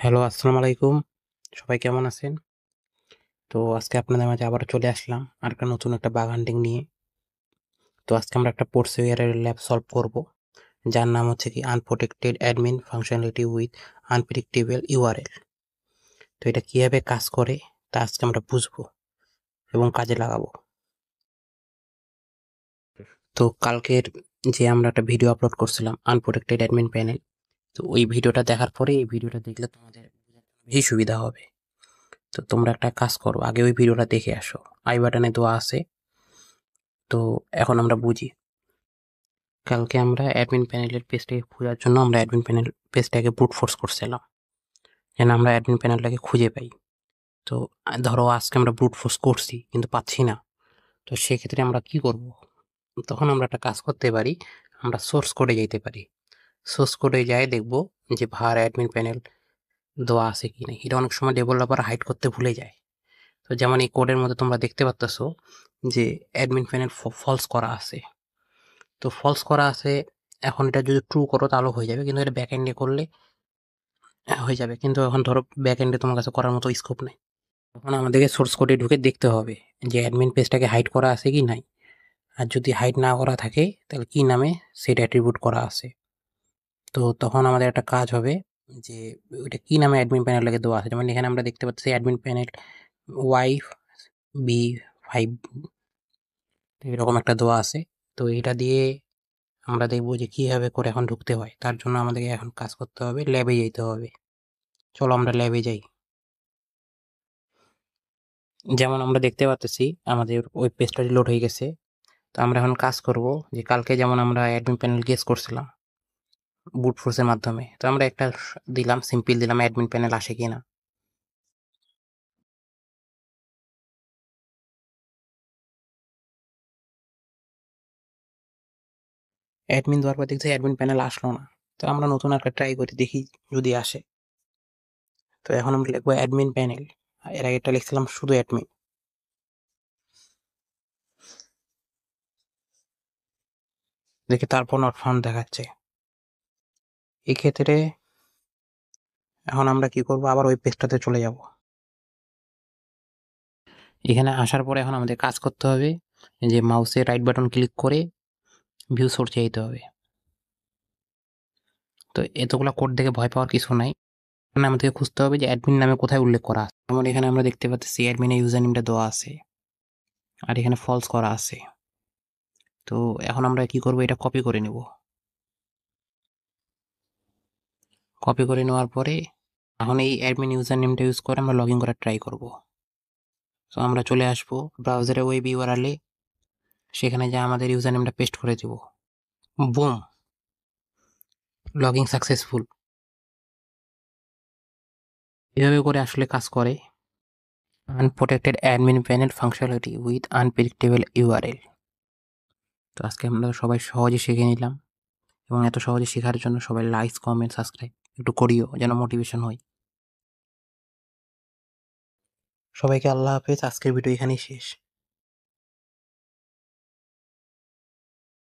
Hello, আসসালামু আলাইকুম। সবাই কেমন আছেন? তো আজকে আপনাদের মাঝে আবারও চলে আসলাম আরেকটা নতুন একটা বাগ হান্টিং নিয়ে। তো আজকে আমরা একটা পোর্টসওয়্যারের ল্যাব সলভ করব, যার নাম হচ্ছে কি unprotected admin functionality with unpredictable URL. তো এটা কিভাবে কাজ করে তা আজকে আমরা বুঝবো এবং কাজে লাগাবো। তো কালকের যে আমরা একটা ভিডিও আপলোড করছিলাম আনপ্রোটেক্টেড অ্যাডমিন প্যানেল, তো ওই ভিডিওটা দেখার পরে এই ভিডিওটা দেখলে তোমাদের বেশি সুবিধা হবে। তো তোমরা একটা কাজ করো, আগে ওই ভিডিওটা দেখে আসো, আই বাটনে দেওয়া আছে। তো এখন আমরা বুঝি। কালকে আমরা অ্যাডমিন প্যানেলের পেজটাকে খোঁজার জন্য আমরা অ্যাডমিন প্যানেল পেজটাকে ব্রুট ফোর্স করছিলাম, যেন আমরা অ্যাডমিন প্যানেলটাকে খুঁজে পাই। তো ধরো আজকে আমরা ব্রুট ফোর্স করছি কিন্তু পাচ্ছি না, তো সেক্ষেত্রে আমরা কি করব? তখন আমরা একটা কাজ করতে পারি, আমরা সোর্স কোডে যেতে পারি। সোর্স কোডে যাই দেখব যে ভার অ্যাডমিন প্যানেল দেওয়া আছে কি না। এটা অনেক সময় ডেভেলপার হাইড করতে ভুলে যায়। তো যেমন এই কোডের মধ্যে তোমরা দেখতে পাচ্ছ যে অ্যাডমিন প্যানেল ফলস করা আছে। তো ফলস করা আছে, এখন এটা যদি ট্রু করো তাহলে হয়ে যাবে, কিন্তু এটা ব্যাক এন্ডে করলে হয়ে যাবে। কিন্তু এখন ধরো ব্যাক এন্ডে তোমার কাছে করার মতো স্কোপ নেই। তখন আমাদেরকে সোর্স কোডে ঢুকে দেখতে হবে যে অ্যাডমিন পেজটাকে হাইড করা আছে কি নাই। আর যদি হাইড না করা থাকে তাহলে কি নামে সেটা অ্যাট্রিবিউট করা আছে। তো তখন আমাদের একটা কাজ হবে যে ওইটা কি নামে অ্যাডমিন প্যানেল লাগে দেওয়া আছে। যেমন এখানে আমরা দেখতে পাচ্ছি অ্যাডমিন প্যানেল YB5 এরকম একটা দেওয়া আছে। তো এটা দিয়ে আমরা দেখবো যে কিভাবে করে এখন ঢুকতে হয়। তার জন্য আমাদেরকে এখন কাজ করতে হবে, ল্যাবে যেতে হবে। চলো আমরা ল্যাবে যাই। যেমন আমরা দেখতে পাচ্ছি আমাদের ওয়েব পেজটা লোড হয়ে গেছে। তো আমরা এখন কাজ করব যে কালকে যেমন আমরা অ্যাডমিন প্যানেল গেস করছিলাম বুট ফোর্সের মাধ্যমে, তো আমরা একটা দিলাম, সিম্পল দিলাম অ্যাডমিন প্যানেল আসে কিনা। অ্যাডমিন দেওয়ার পর দেখছি অ্যাডমিন প্যানেল আসলো না। তো আমরা নতুন একটা ট্রাই করি, দেখি যদি আসে। তো এখন আমরা লিখবো অ্যাডমিন প্যানেল, এর আগে একটা লিখছিলাম শুধু অ্যাডমিন। দেখি তারপর নট ফাউন্ড দেখাচ্ছে। এক্ষেত্রে এখন আমরা কি করব, আবার ওই পেজটাতে চলে যাব। এখানে আসার পরে এখন আমাদের কাজ করতে হবে যে মাউসে রাইট বাটন ক্লিক করে ভিউ সোর্সে যেতে হবে। তো এতগুলো কোড দেখে ভয় পাওয়ার কিছু নাই। এখানে আমাদেরকে খুঁজতে হবে যে অ্যাডমিন নামে কোথায় উল্লেখ করা আছে। যেমন এখানে আমরা দেখতে পাচ্ছি অ্যাডমিনের ইউজার নেমটা দেওয়া আছে আর এখানে ফলস করা আছে। তো এখন আমরা কি করব, এটা কপি করে নেব। কপি করে নেওয়ার পরে এখন এই অ্যাডমিন ইউজার নেমটা ইউজ করে আমরা লগ ইন করার ট্রাই করব। তো আমরা চলে আসবো ব্রাউজারে ওয়েব ইউআরএলে, সেখানে যা আমাদের ইউজার নেমটা পেস্ট করে দেব। Boom, log in successful. এভাবে করে আসলে কাজ করে unprotected admin panel functionality with unpredictable URL. তো আজকে আমরা সবাই সহজে শিখে নিলাম, এবং এত সহজে শেখার জন্য সবাই লাইক, কমেন্ট, সাবস্ক্রাইব একটু করিও, যেন মোটিভেশন হয়। সবাইকে আল্লাহ হাফেজ। আজকের ভিডিও এখানেই শেষ।